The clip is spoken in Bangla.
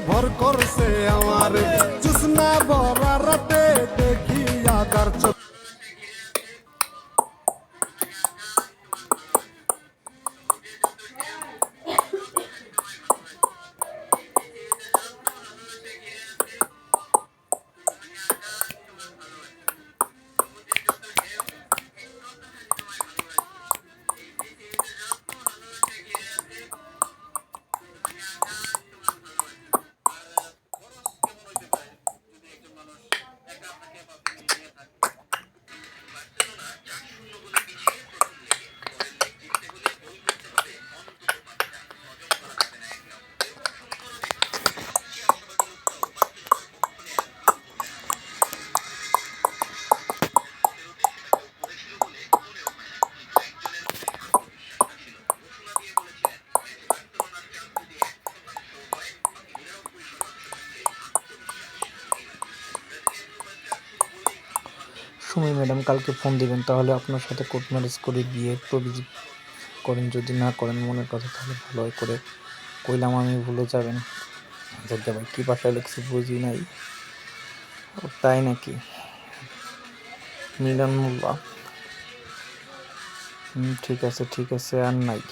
ভর করছে আমার জুসনা ভরা রাতে দেখি আদার চোখ। সুমি ম্যাডাম কালকে ফোন দিবেন, তাহলে আপনার সাথে কোর্ট ম্যারেজ করে বিয়ে প্রবিজি করেন। যদি না করেন মনের কথা, তাহলে ভালো করে কইলাম আমি ভুলে যাবেন। আচ্ছা ভাই, কি ভাষায় লিখছি বুঝি নাই। ও তাই নাকি? মিলন মোল্লা। ঠিক আছে, আর নাই।